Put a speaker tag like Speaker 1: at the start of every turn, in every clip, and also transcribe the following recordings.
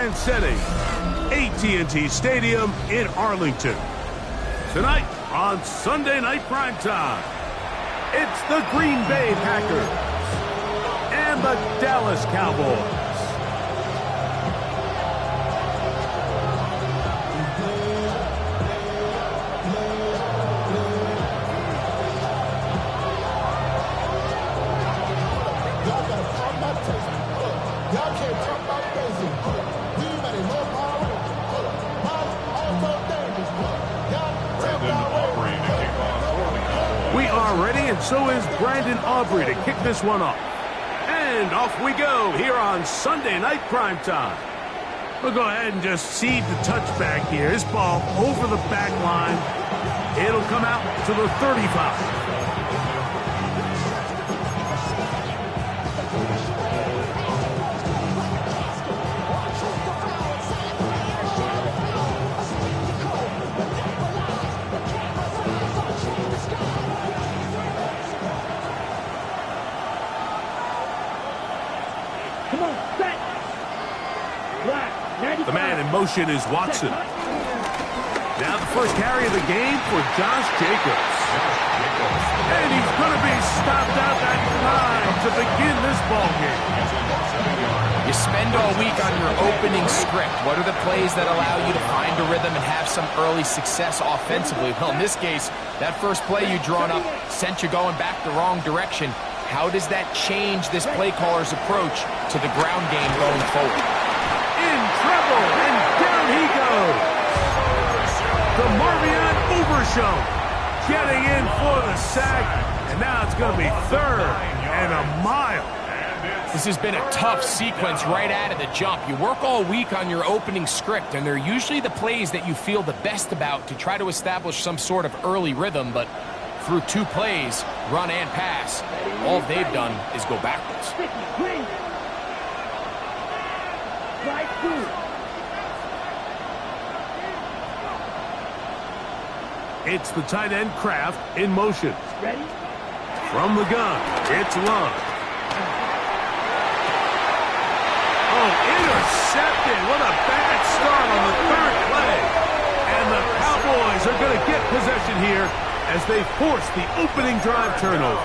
Speaker 1: transcending AT&T Stadium in Arlington. Tonight on Sunday Night Primetime, it's the Green Bay Packers and the Dallas Cowboys. And so is Brandon Aubrey to kick this one off. And off we go here on Sunday Night Primetime. We'll go ahead and just seed the touchback here. This ball over the back line. It'll come out to the 35. The man in motion is Watson. Now the first carry of the game for Josh Jacobs. And he's going to be stopped out that time to begin this ball game.
Speaker 2: You spend all week on your opening script. What are the plays that allow you to find a rhythm and have some early success offensively? Well, in this case, that first play you drawn up sent you going back the wrong direction. How does that change this play caller's approach to the ground game going forward?
Speaker 1: In trouble, and down he goes. The Marvion Overshown getting in for the sack, and now it's going to be third and a mile.
Speaker 2: This has been a tough sequence right out of the jump. You work all week on your opening script, and they're usually the plays that you feel the best about to try to establish some sort of early rhythm, but through two plays, run and pass, all they've done is go backwards.
Speaker 1: It's the tight end Kraft in motion. Ready? From the gun, it's Love. Oh, intercepted. What a bad start on the third play. And the Cowboys are going to get possession here as they force the opening drive turnover.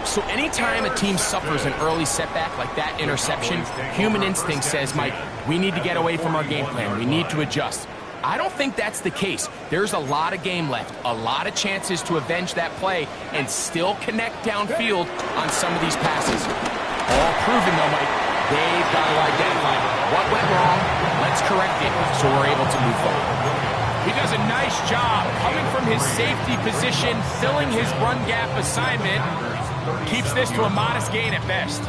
Speaker 2: So anytime a team suffers an early setback like that interception, human instinct says, Mike, we need to get away from our game plan. We need to adjust. I don't think that's the case. There's a lot of game left, a lot of chances to avenge that play and still connect downfield on some of these passes. All proven, though, Mike, they've got to identify what went wrong, let's correct it so we're able to move forward. He does a nice job coming from his safety position, filling his run gap assignment. Keeps this to a modest gain at best.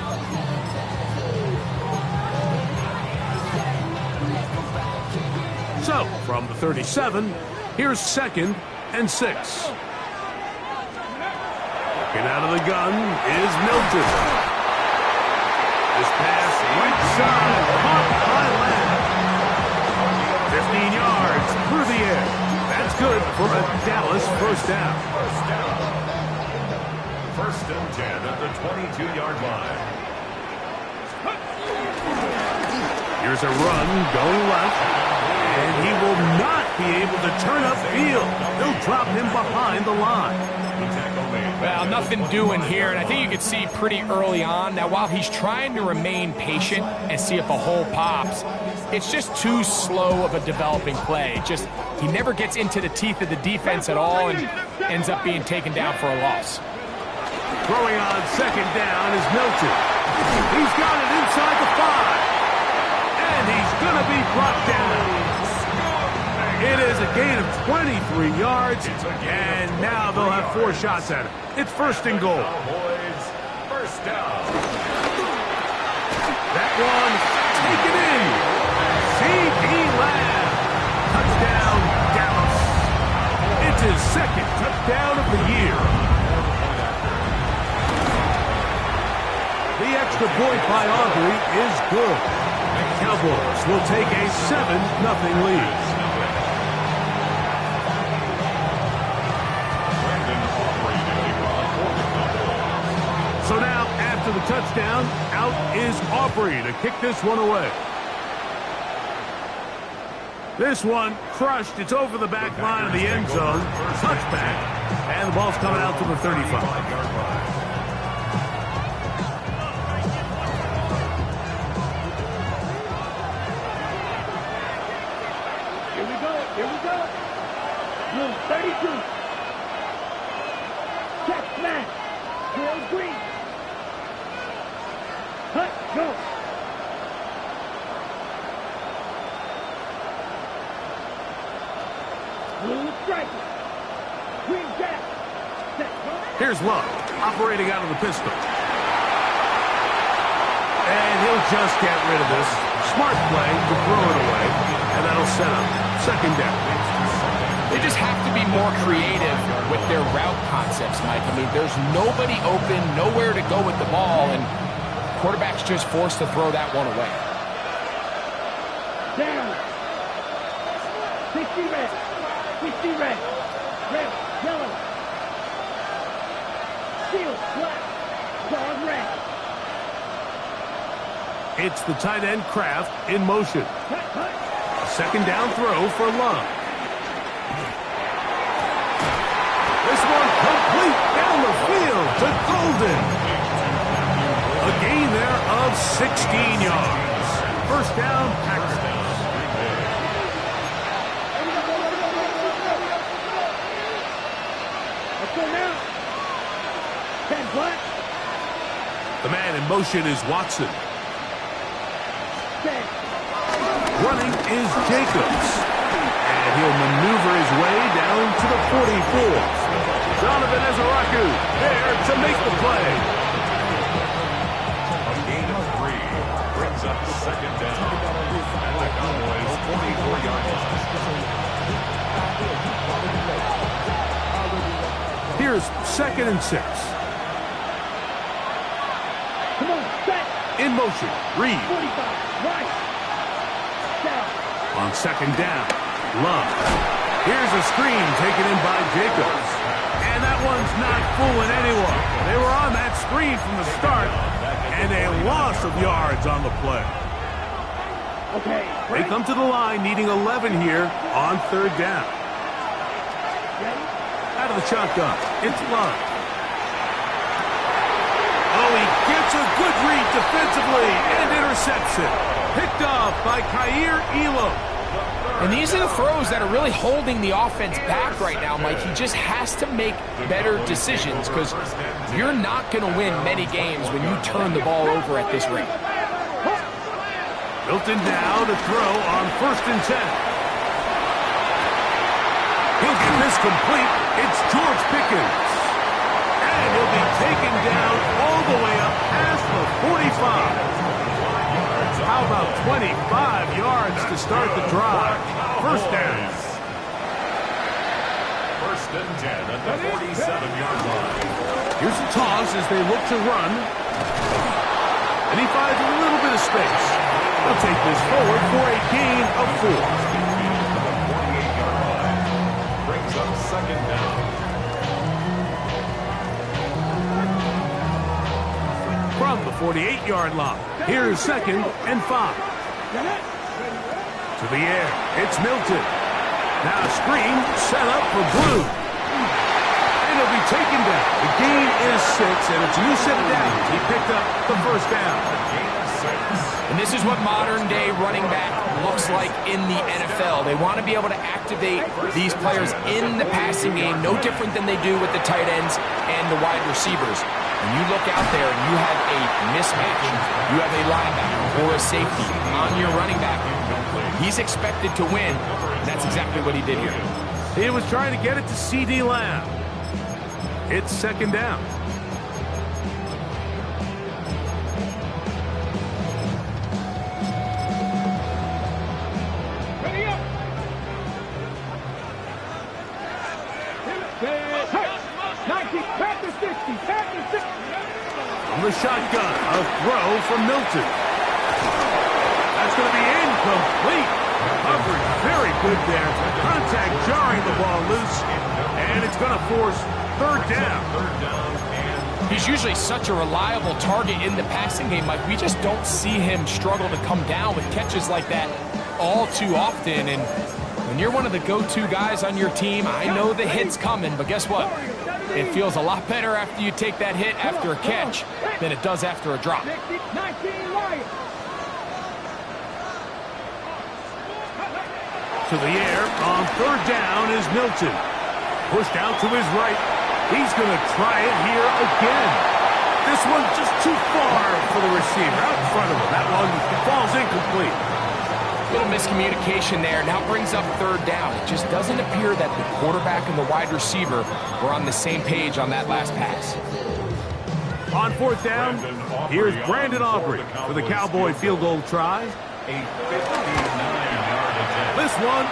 Speaker 1: So, from the 37, here's 2nd and 6. Looking out of the gun is Milton. This pass right side, caught by Lamb. 15 yards through the air. That's good for a Dallas first down.
Speaker 3: First and 10 at the 22-yard line.
Speaker 1: Here's a run going left. And he will not be able to turn upfield. They'll drop him behind the line.
Speaker 2: Well, nothing doing here, and I think you can see pretty early on. Now, while he's trying to remain patient and see if a hole pops, it's just too slow of a developing play. He never gets into the teeth of the defense at all and ends up being taken down for a loss.
Speaker 1: Throwing on 2nd down is Milton. He's got it inside the 5. And he's going to be brought down. It is a gain of 23 yards, and now they'll have 4 shots at it. It's 1st and goal.
Speaker 3: First down.
Speaker 1: That one taken in. C.D. Lamb. Touchdown, Dallas. It's his 2nd touchdown of the year. The extra point by Aubrey is good. The Cowboys will take a 7-0 lead. So now, after the touchdown, out is Aubrey to kick this one away. This one crushed. It's over the back line of the end zone. Touchback. And the ball's coming out to the 35.
Speaker 4: Here we go. Blue 32. Check smash. Girls green. Hut, go. Blue striker. Green jack. Set.
Speaker 1: Here's Love, operating out of the pistol. And he'll just get rid of this. Smart play to throw it away. And that'll set up second down.
Speaker 2: They just have to be more creative with their route concepts, Mike. I mean, there's nobody open, nowhere to go with the ball, and quarterback's just forced to throw that one away.
Speaker 4: Down. 60 red. 60 red. Red. Yellow. Shield. Black. Dog red.
Speaker 1: It's the tight end Kraft in motion.
Speaker 4: Hut, hut.
Speaker 1: Second down throw for Love. This one complete down the field to Golden. A gain there of 16 yards. First down, Packers.
Speaker 4: Let's go now. 10 black.
Speaker 1: The man in motion is Watson.
Speaker 4: 10.
Speaker 1: Running is Jacobs. And he'll maneuver his way down to the 44. Donovan Ezaraku there to make the play.
Speaker 3: A gain of 3 brings up second down at the Cowboys' 44-yard line.
Speaker 1: Here's second and 6.
Speaker 4: Come on, set.
Speaker 1: In motion, Reed.
Speaker 4: 45. Right. Down.
Speaker 1: On second down, Love. Here's a screen taken in by Jacobs. And that one's not fooling anyone. They were on that screen from the start, and a loss of yards on the play.
Speaker 4: Okay.
Speaker 1: They come to the line needing 11 here on third down.
Speaker 4: Ready?
Speaker 1: Out of the shotgun, it's Love. Oh, he gets a good read defensively and intercepts it. Picked off by Kaiir Elam.
Speaker 2: And these are the throws that are really holding the offense back right now, Mike. He just has to make better decisions because you're not going to win many games when you turn the ball over at this rate.
Speaker 1: Hilton now to throw on first and 10. He'll get this complete. It's George Pickens. And he'll be taken down all the way up past the 45. How about 25 yards to start the drive? First down.
Speaker 3: First and 10 at the 47-yard line.
Speaker 1: Here's a toss as they look to run. And he finds a little bit of space. They'll take this forward for a gain of 4.
Speaker 3: 48-yard line brings up second down.
Speaker 1: From the 48-yard line, here's second and 5. To the air, it's Milton. Now a screen set up for Blue. And he'll be taken down. The gain is 6, and it's a new set of downs. He picked up the first down.
Speaker 2: And this is what modern-day running back looks like in the NFL. They want to be able to activate these players in the passing game, no different than they do with the tight ends and the wide receivers. When you look out there and you have a mismatch, you have a linebacker or a safety on your running back, he's expected to win. And that's exactly what he did here.
Speaker 1: He was trying to get it to C.D. Lamb. It's second down.
Speaker 4: Ready up. Pack the 60. Pack the 60.
Speaker 1: From the shotgun, a throw from Milton. That's going to be incomplete. Coverage very good there. Contact jarring the ball loose. And it's going to force third down.
Speaker 2: He's usually such a reliable target in the passing game, Mike. We just don't see him struggle to come down with catches like that all too often. And when you're one of the go-to guys on your team, I know the hit's coming, but guess what? It feels a lot better after you take that hit after a catch than it does after a drop.
Speaker 1: To the air on third down is Milton. Pushed out to his right. He's going to try it here again. This one's just too far for the receiver out in front of him. That one falls incomplete.
Speaker 2: Little miscommunication there. Now brings up third down. It just doesn't appear that the quarterback and the wide receiver were on the same page on that last pass.
Speaker 1: On fourth down, here's Brandon Aubrey for the Cowboy field goal try.
Speaker 3: A 59-yard attempt.
Speaker 1: This one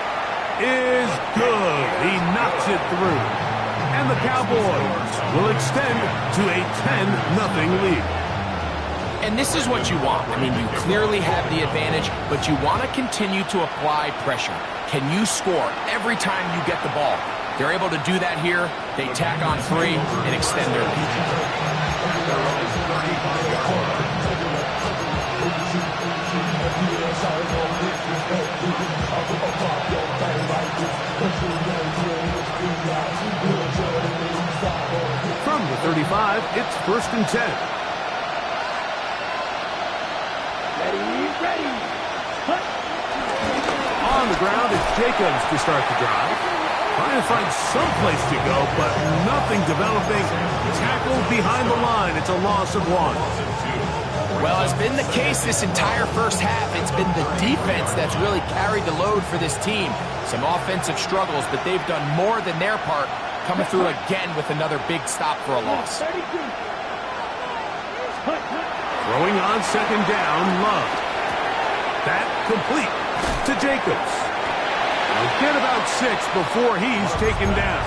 Speaker 1: is good. He knocks it through. And the Cowboys will extend to a 10-0 lead.
Speaker 2: And this is what you want. I mean, you clearly have the advantage, but you want to continue to apply pressure. Can you score every time you get the ball? They're able to do that here. They tack on 3 and extend their lead.
Speaker 1: From the 35, it's 1st and 10.
Speaker 4: Ready.
Speaker 1: On the ground, it's Jacobs to start the drive. Trying to find some place to go, but nothing developing. Tackled behind the line. It's a loss of 1.
Speaker 2: Well, it's been the case this entire first half. It's been the defense that's really carried the load for this team. Some offensive struggles, but they've done more than their part, coming through again with another big stop for a loss.
Speaker 1: Throwing on 2nd down, Love. That complete to Jacobs. He'll get about 6 before he's taken down.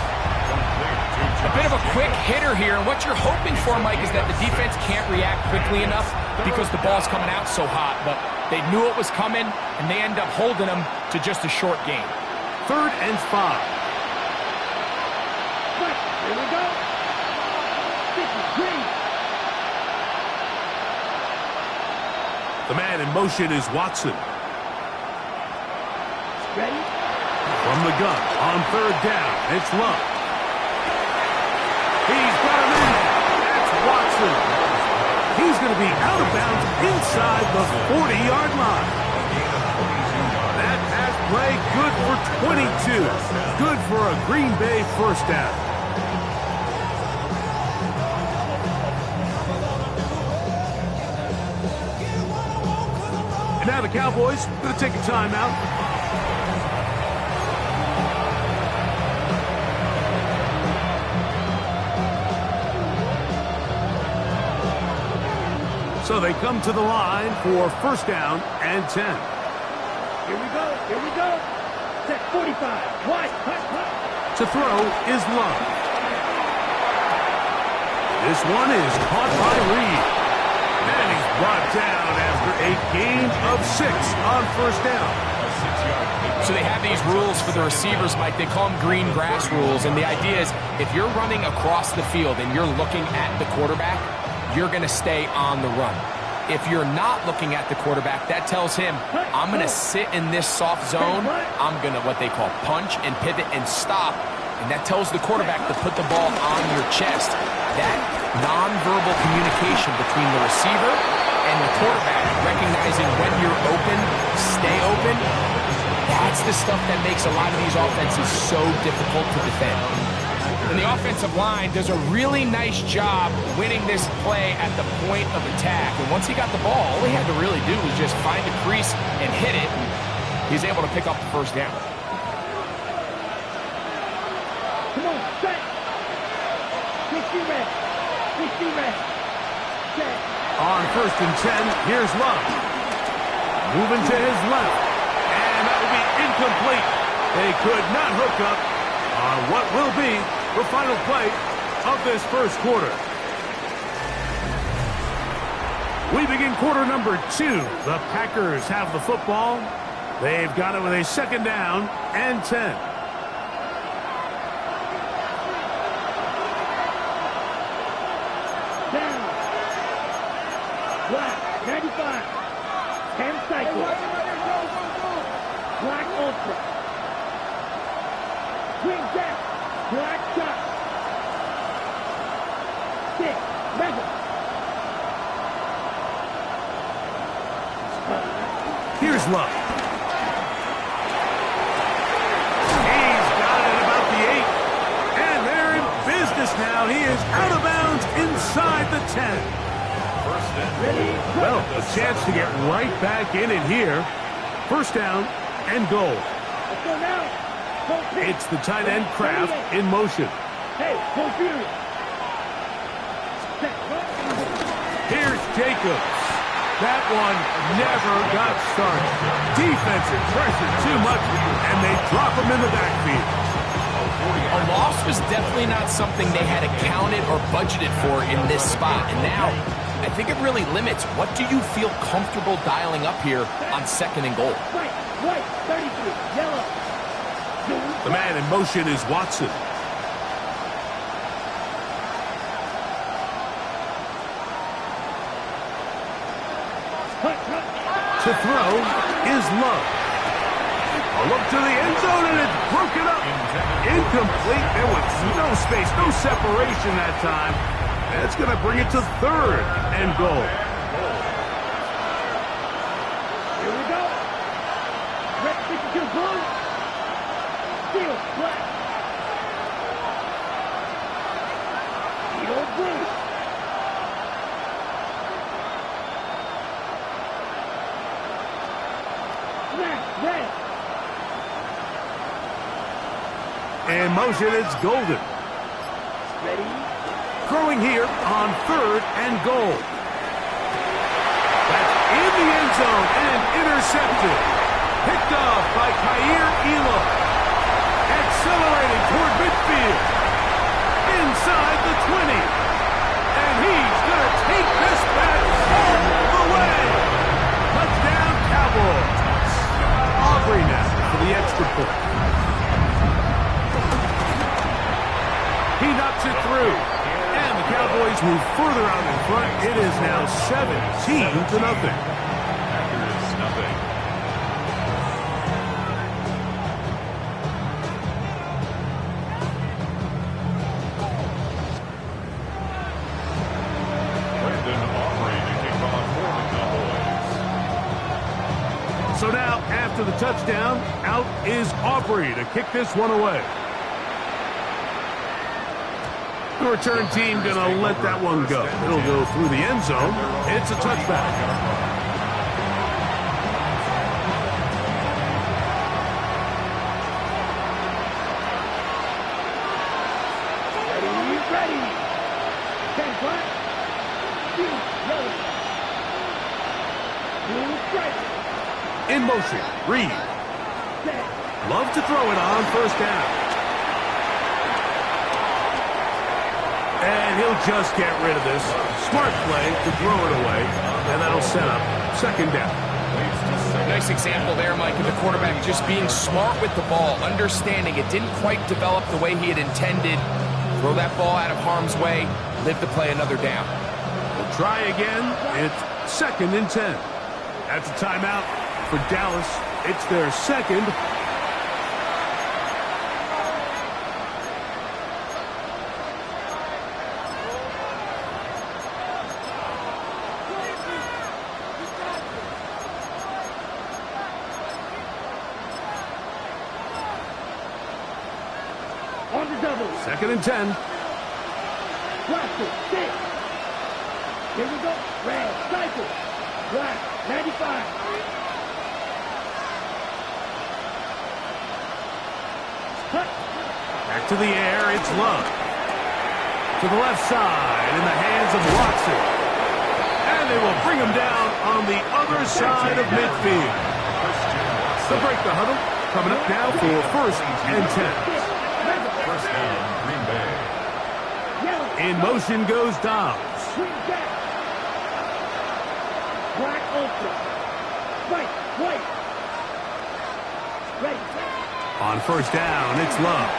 Speaker 2: A bit of a quick hitter here, and what you're hoping for, Mike, is that the defense can't react quickly enough because the ball's coming out so hot, but they knew it was coming, and they end up holding them to just a short gain.
Speaker 1: 3rd and 5.
Speaker 4: Here we go. This is green.
Speaker 1: The man in motion is Watson.
Speaker 4: Ready?
Speaker 1: From the gun on 3rd down, it's Love. He's got him in. That's Watson. He's going to be out of bounds inside the 40-yard line. That pass play good for 22. Good for a Green Bay first down. And now the Cowboys going to take a timeout. So they come to the line for 1st down and 10.
Speaker 4: Here we go. Set 45. Wide.
Speaker 1: To throw is Love. This one is caught by Reed. And he's brought down after a gain of 6 on 1st down.
Speaker 2: So they have these rules for the receivers, Mike. They call them green grass rules, and the idea is if you're running across the field and you're looking at the quarterback, you're going to stay on the run. If you're not looking at the quarterback, that tells him, I'm going to sit in this soft zone. I'm going to what they call punch and pivot and stop. And that tells the quarterback to put the ball on your chest. That nonverbal communication between the receiver and the quarterback, recognizing when you're open, stay open, that's the stuff that makes a lot of these offenses so difficult to defend. And the offensive line does a really nice job winning this play at the point of attack. And once he got the ball, all he had to really do was just find a crease and hit it. He's able to pick up the 1st down.
Speaker 4: Come on, set. 60 red. Set.
Speaker 1: On 1st and 10, here's Love. Moving to his left. And that will be incomplete. They could not hook up on what will be the final play of this 1st quarter. We begin quarter number 2. The Packers have the football. They've got it with a 2nd down and 10.
Speaker 4: Black shot. Six. Mega.
Speaker 1: Here's Love. He's got it about the 8. And they're in business now. He is out of bounds inside the 10.
Speaker 4: Ready?
Speaker 1: Well, a chance to get right back in it here. First down and goal.
Speaker 4: Let's go now. Go pitch.
Speaker 1: It's the tight end Kraft in motion.
Speaker 4: Hey, go Fury. Set.
Speaker 1: Here's Jacobs. That one never got started. Defensive pressure too much, and they drop him in the backfield.
Speaker 2: A loss was definitely not something they had accounted or budgeted for in this spot. And now, I think it really limits what do you feel comfortable dialing up here on second and goal.
Speaker 4: White, 33, yellow.
Speaker 1: The man in motion is Watson. To throw is Love. A look to the end zone, and it's broken up. Incomplete. There was no space, no separation that time. That's going to bring it to third and goal.
Speaker 4: Here we go. Red 62 blue. Steel black. Steel blue. Black red.
Speaker 1: In motion, it's Golden.
Speaker 4: Ready?
Speaker 1: Throwing here on third and goal. That's in the end zone and intercepted. Picked off by Khair Elam. Accelerating toward midfield. Inside the 20. And he's going to take this back all the way. Touchdown Cowboys. Aubrey now for the extra point. He knocks it through. And the Cowboys move further out in front. It is now 17-0.
Speaker 3: Packers nothing. Brendan Aubrey to kick off for the Cowboys.
Speaker 1: So now, after the touchdown, out is Aubrey to kick this one away. The return team going to let that one go. It'll go through the end zone. It's a touchback.
Speaker 4: Ready. 10 black. Steel yellow. Blue stripe.
Speaker 1: In motion, Reed.
Speaker 4: Set.
Speaker 1: Love to throw it on first down. And he'll just get rid of this. Smart play to throw it away. And that'll set up second down.
Speaker 2: Nice example there, Mike, of the quarterback just being smart with the ball, understanding it didn't quite develop the way he had intended. Throw that ball out of harm's way, live to play another down.
Speaker 1: We'll try again. It's second and 10. That's a timeout for Dallas. It's their second.
Speaker 4: On the double.
Speaker 1: Second and 10.
Speaker 4: Plastic, 6. Here we go. Red, cycle. Black, 95. Cut.
Speaker 1: Back to the air, it's Love. To the left side, in the hands of Watson. And they will bring him down on the other side of midfield. They'll break the huddle. Coming up now for first and 10.
Speaker 3: First down, Green Bay.
Speaker 4: Yellow.
Speaker 1: In motion goes Dobbs.
Speaker 4: Green back. Black ultra. White. Ready.
Speaker 1: On first down, it's Love.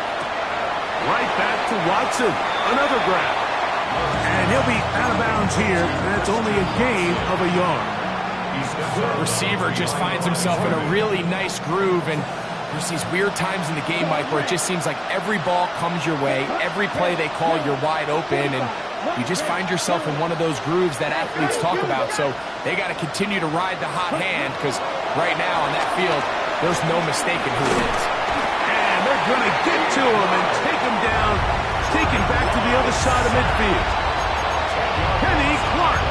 Speaker 1: Right back to Watson. Another grab. And he'll be out of bounds here. That's only a gain of a yard.
Speaker 2: The receiver just finds himself in a really nice groove, and There's these weird times in the game, Mike, where it just seems like every ball comes your way, every play they call, you're wide open, and you just find yourself in one of those grooves that athletes talk about. So they got to continue to ride the hot hand, because right now on that field, there's no mistaking who it is.
Speaker 1: And they're going to get to him and take him down, taken back to the other side of midfield. Kenny Clark,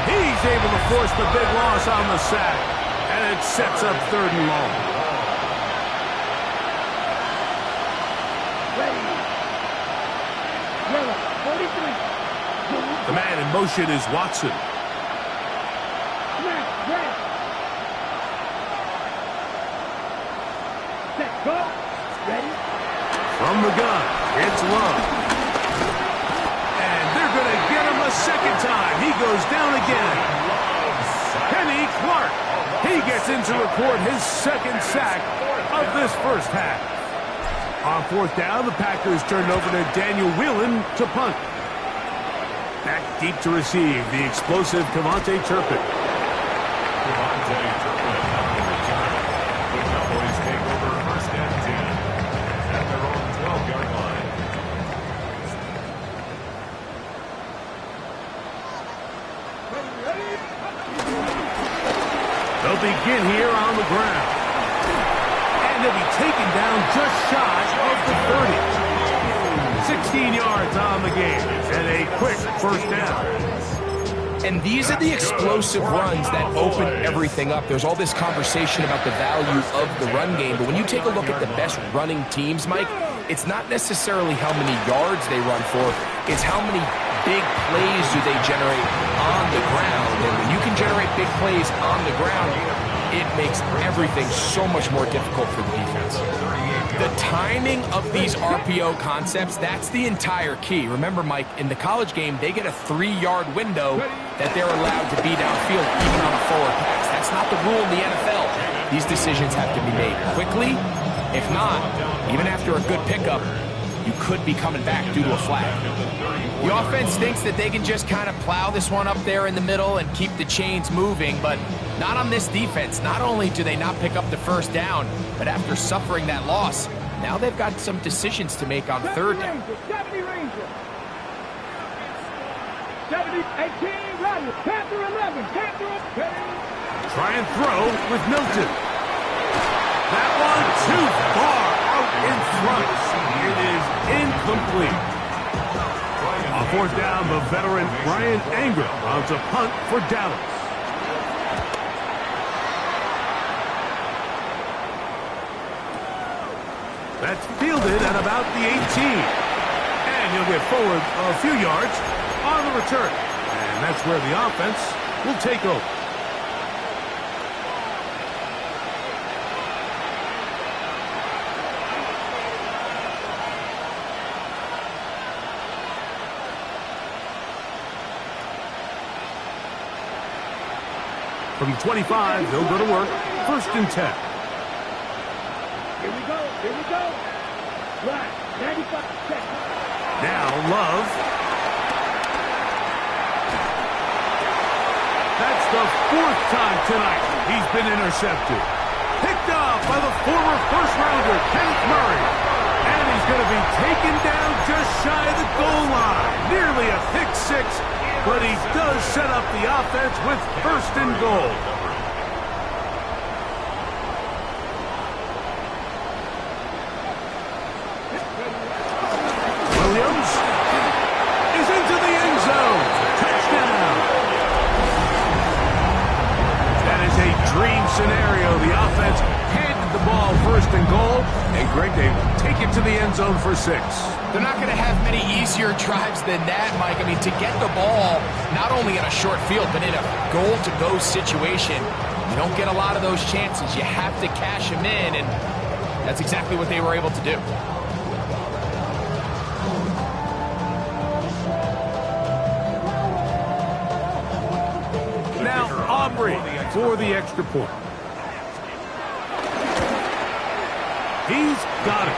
Speaker 1: he's able to force the big loss on the sack, and it sets up 3rd and long. The man in motion is Watson. From the gun, it's Love. And they're going to get him a second time. He goes down again. Kenny Clark. He gets in to record his 2nd sack of this first half. On 4th down, the Packers turned over to Daniel Whelan to punt. Back deep to receive, the explosive Kevontae Turpin.
Speaker 3: Kevontae Turpin on the return. The Cowboys take over 1st and 10 at their own 12-yard line.
Speaker 1: They'll begin here on the ground. And they'll be taken down just shy of the 30. 16 yards on the game, and a quick 1st down.
Speaker 2: And these are the explosive runs that open everything up. There's all this conversation about the value of the run game, but when you take a look at the best running teams, Mike, it's not necessarily how many yards they run for, it's how many big plays do they generate on the ground. And when you can generate big plays on the ground, it makes everything so much more difficult for the defense. The timing of these RPO concepts, that's the entire key. Remember, Mike, in the college game, they get a 3-yard window that they're allowed to be downfield, even on a forward pass. That's not the rule in the NFL. These decisions have to be made quickly. If not, even after a good pickup, you could be coming back due to a flag. The offense thinks that they can just kind of plow this one up there in the middle and keep the chains moving, but not on this defense. Not only do they not pick up the 1st down, but after suffering that loss, now they've got some decisions to make on 3rd down.
Speaker 4: 70 Ranger. 70, 18, Rodgers. Panther 11, Panther.
Speaker 1: Try and throw with Milton. That one too far out in front. It is incomplete. On 4th down, the veteran Brian Anger mounts a punt for Dallas. That's fielded at about the 18. And he'll get forward a few yards on the return. And that's where the offense will take over. From 25, they'll go to work. 1st and 10.
Speaker 4: Here we go. Here we go. Right. 95 seconds.
Speaker 1: Now Love. That's the 4th time tonight he's been intercepted. Picked off by the former 1st-rounder, Kenneth Murray. And he's going to be taken down just shy of the goal line. Nearly a pick 6. But he does set up the offense with 1st and goal. Williams is into the end zone. Touchdown. That is a dream scenario. The offense handed the ball 1st and goal. And Greg, they take it to the end zone for 6.
Speaker 2: They're not going to have many easier drives than that, Mike. I mean, to get the ball not only in a short field, but in a goal-to-go situation, you don't get a lot of those chances. You have to cash them in, and that's exactly what they were able to do.
Speaker 1: Now Aubrey for the extra point. He's got it.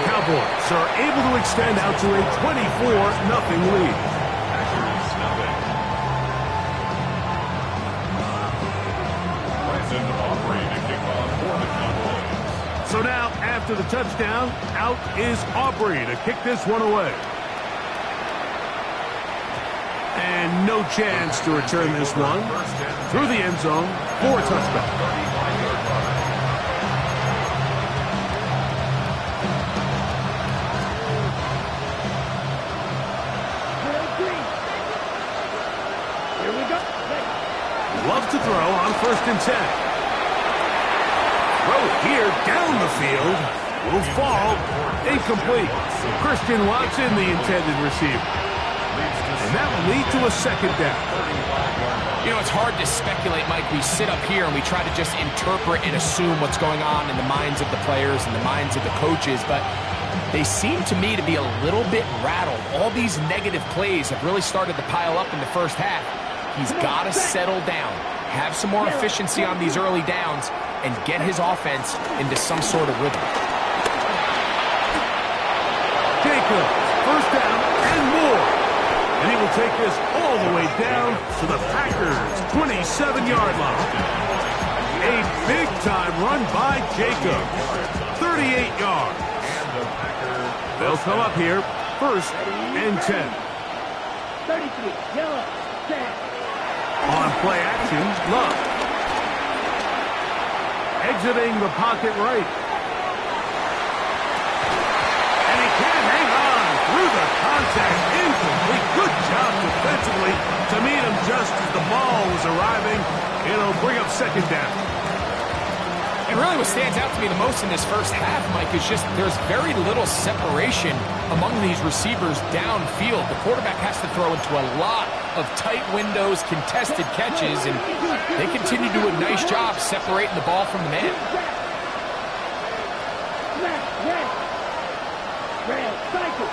Speaker 1: Cowboys are able to extend out to a 24-0 lead. So So now, after the touchdown, out is Aubrey to kick this one away. And no chance to return this one through the end zone for a touchback. Loves to throw on 1st and 10. Throw here down the field. Will fall. Incomplete. Christian Watson, the intended receiver. And that will lead to a 2nd down.
Speaker 2: You know, it's hard to speculate, Mike. We sit up here and we try to just interpret and assume what's going on in the minds of the players and the minds of the coaches, but they seem to me to be a little bit rattled. All these negative plays have really started to pile up in the first half. He's got to settle down, have some more efficiency on these early downs, and get his offense into some sort of rhythm.
Speaker 1: Jacobs, 1st down and more. And he will take this all the way down to the Packers' 27-yard line. A big-time run by Jacobs, 38 yards. They'll come up here, 1st and 10.
Speaker 4: 33, yellow, set.
Speaker 1: On play action, Love. Exiting the pocket right. And he can't hang on through the contact. Incomplete. Good job defensively to meet him just as the ball was arriving. It'll bring up 2nd down.
Speaker 2: And really what stands out to me the most in this first half, Mike, is just there's very little separation among these receivers downfield. The quarterback has to throw into a lot of tight windows, contested catches, and they continue to do a nice job separating the ball from the man.
Speaker 4: Red, cycle.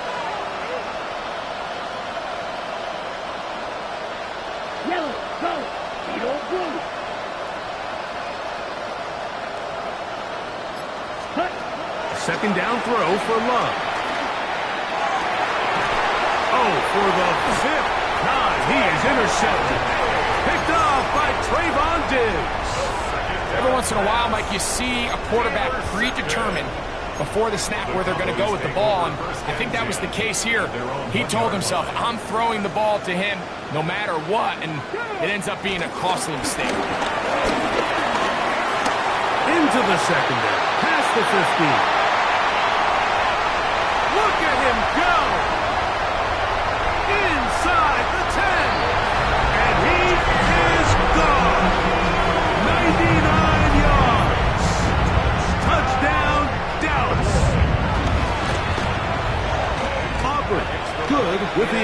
Speaker 4: Yellow, go. Beetle, blue. Cut.
Speaker 1: 2nd down throw for Love. Oh, for the 5th time, he is intercepted. Picked off by Trayvon Diggs.
Speaker 2: Every once in a while, Mike, you see a quarterback predetermined before the snap where they're going to go with the ball, and I think that was the case here. He told himself, I'm throwing the ball to him no matter what, and it ends up being a costly mistake.
Speaker 1: Into the secondary, past the 15. Look at him go! Inside the 10. And he is gone. 99 yards. Touchdown, Dallas. Aubrey, good with the